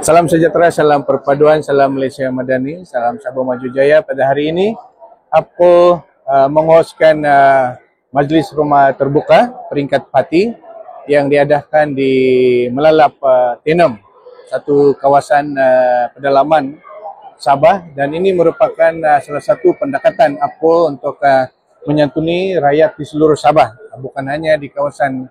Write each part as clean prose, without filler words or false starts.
Salam sejahtera, salam perpaduan, salam Malaysia Madani, salam Sabah Maju Jaya. Pada hari ini, aku menghostkan Majlis Rumah Terbuka Peringkat Parti yang diadakan di Melalap Tenom, satu kawasan pedalaman Sabah, dan ini merupakan salah satu pendekatan aku untuk menyantuni rakyat di seluruh Sabah, bukan hanya di kawasan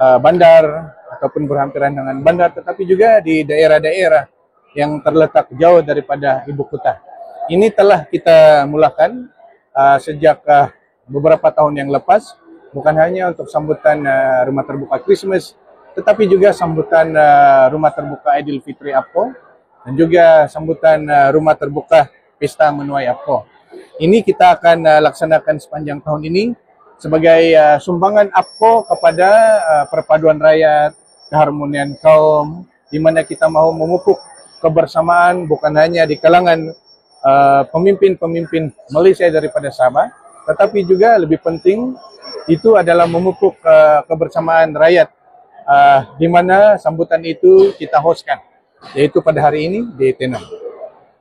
bandar ataupun berhampiran dengan bandar, tetapi juga di daerah-daerah yang terletak jauh daripada ibu kota. Ini telah kita mulakan sejak beberapa tahun yang lepas, bukan hanya untuk sambutan Rumah Terbuka Christmas, tetapi juga sambutan Rumah Terbuka Aidilfitri APCO dan juga sambutan Rumah Terbuka Pesta Menuai APCO. Ini kita akan laksanakan sepanjang tahun ini sebagai sumbangan APCO kepada perpaduan rakyat, keharmonian kaum, di mana kita mahu memupuk kebersamaan bukan hanya di kalangan pemimpin-pemimpin Malaysia daripada Sabah, tetapi juga lebih penting itu adalah memupuk kebersamaan rakyat, di mana sambutan itu kita hostkan, yaitu pada hari ini di Tenom.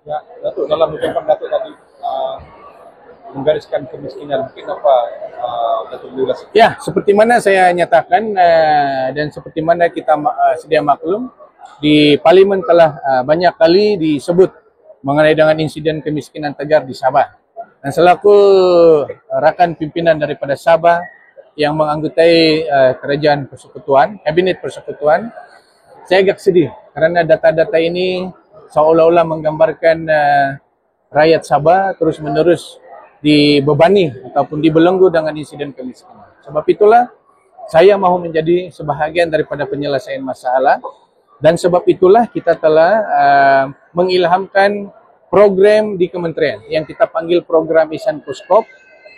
Ya, Datuk, dalam ucapan Datuk tadi menggariskan kemiskinan, mungkin apa Datuk jelaskan? Ya, seperti mana saya nyatakan dan seperti mana kita sedia maklum, di Parlimen telah banyak kali disebut mengenai dengan insiden kemiskinan tegar di Sabah. Dan selaku rakan pimpinan daripada Sabah yang menganggotai kerajaan persekutuan, kabinet persekutuan, saya agak sedih kerana data-data ini seolah-olah menggambarkan rakyat Sabah terus-menerus dibebani ataupun dibelenggu dengan insiden kemiskinan. Sebab itulah saya mahu menjadi sebahagian daripada penyelesaian masalah, dan sebab itulah kita telah mengilhamkan program di kementerian yang kita panggil program Isan Puskop,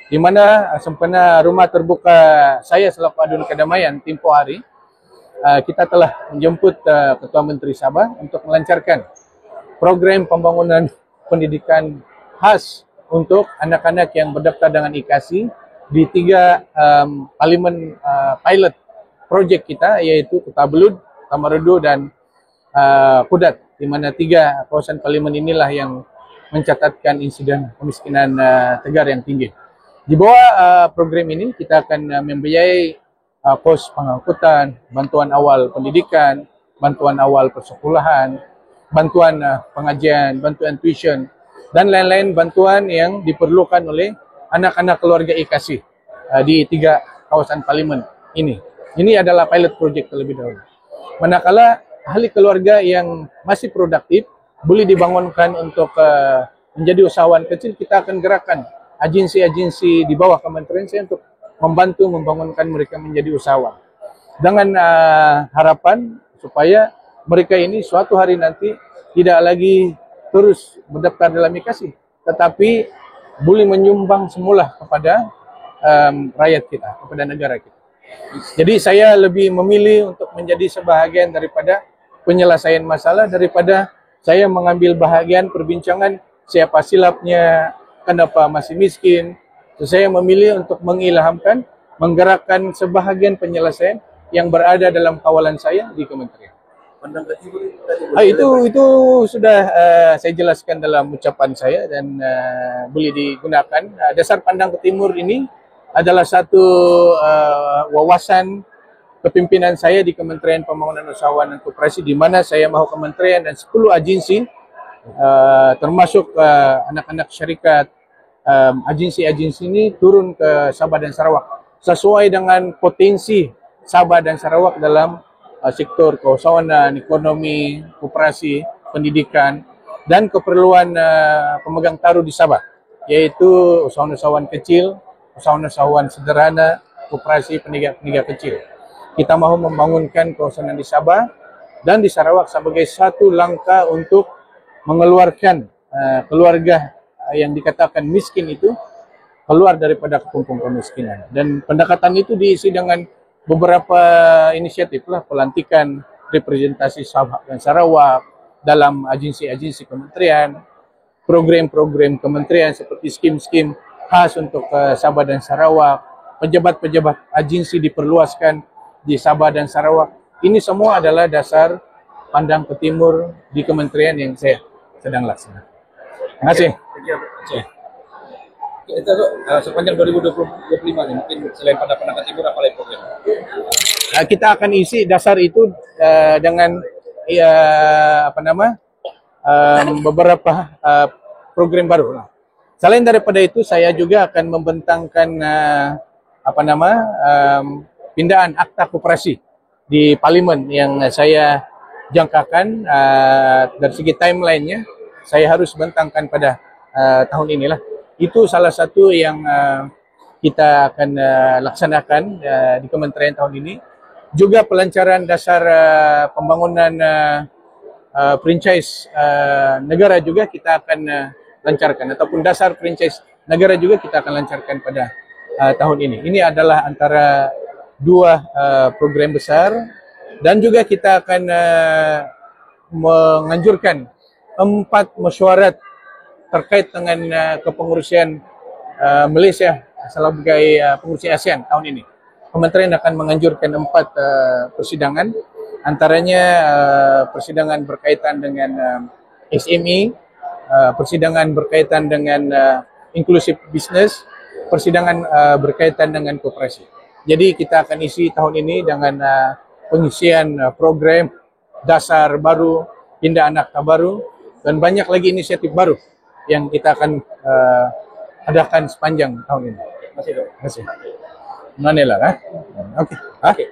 di mana sempena Rumah Terbuka saya selaku Adun Kedamaian tempoh hari, kita telah menjemput Ketua Menteri Sabah untuk melancarkan program pembangunan pendidikan khas untuk anak-anak yang berdaftar dengan IKASI di 3 parlimen pilot project kita, yaitu Kota Belud, Tamarudhu dan Kudat, di mana 3 kawasan parlimen inilah yang mencatatkan insiden kemiskinan tegar yang tinggi. Di bawah program ini kita akan membiayai kos pengangkutan, bantuan awal pendidikan, bantuan awal persekolahan, bantuan pengajian, bantuan tuition, dan lain-lain bantuan yang diperlukan oleh anak-anak keluarga IKASI di 3 kawasan parlimen ini. Ini adalah pilot project terlebih dahulu. Manakala ahli keluarga yang masih produktif boleh dibangunkan untuk menjadi usahawan kecil, kita akan gerakan agensi-agensi di bawah kementerian saya untuk membantu membangunkan mereka menjadi usahawan. Dengan harapan supaya mereka ini suatu hari nanti tidak lagi terus berdaftar dalam IKASI, tetapi boleh menyumbang semula kepada rakyat kita, kepada negara kita. Jadi saya lebih memilih untuk menjadi sebahagian daripada penyelesaian masalah daripada saya mengambil bahagian perbincangan siapa silapnya, kenapa masih miskin. So, saya memilih untuk mengilhamkan, menggerakkan sebahagian penyelesaian yang berada dalam kawalan saya di kementerian. Itu sudah saya jelaskan dalam ucapan saya dan boleh digunakan. Dasar pandang ke timur ini adalah satu wawasan kepimpinan saya di Kementerian Pembangunan Usahawan dan Koperasi, di mana saya mahu kementerian dan 10 agensi termasuk anak-anak syarikat, agensi-agensi ini turun ke Sabah dan Sarawak sesuai dengan potensi Sabah dan Sarawak dalam sektor keusahawanan, ekonomi, koperasi, pendidikan, dan keperluan pemegang taruh di Sabah, yaitu usahawan-usahawan kecil, usahawan-usahawan sederhana, koperasi, peniaga-peniaga kecil. Kita mahu membangunkan kawasan di Sabah dan di Sarawak sebagai satu langkah untuk mengeluarkan keluarga yang dikatakan miskin itu keluar daripada kepompong kemiskinan. Dan pendekatan itu diisi dengan beberapa inisiatif lah, pelantikan representasi Sabah dan Sarawak dalam agensi-agensi kementerian, program-program kementerian seperti skim-skim khas untuk Sabah dan Sarawak, pejabat-pejabat agensi diperluaskan di Sabah dan Sarawak. Ini semua adalah dasar pandang ke timur di kementerian yang saya sedang laksanakan. Terima kasih. Itu sepanjang 2025 nih, mungkin selain pandang ke timur apa lagi program? Kita akan isi dasar itu dengan beberapa program baru. Selain daripada itu, saya juga akan membentangkan pindaan akta koperasi di Parlimen yang saya jangkakan. Dari segi timelinenya, saya harus bentangkan pada tahun inilah. Itu salah satu yang kita akan laksanakan di kementerian tahun ini. Juga pelancaran dasar pembangunan franchise negara juga kita akan lancarkan, ataupun dasar franchise negara juga kita akan lancarkan pada tahun ini. Ini adalah antara dua program besar, dan juga kita akan menganjurkan 4 mesyuarat terkait dengan kepengurusan Malaysia sebagai pengurusi ASEAN tahun ini. Kementerian akan menganjurkan 4 persidangan, antaranya persidangan berkaitan dengan SME, persidangan berkaitan dengan inclusive business, persidangan berkaitan dengan koperasi. Jadi kita akan isi tahun ini dengan pengisian program dasar baru, pindaan akta baru, dan banyak lagi inisiatif baru yang kita akan adakan sepanjang tahun ini. Masih dong. Terima kasih. Manila, Oke.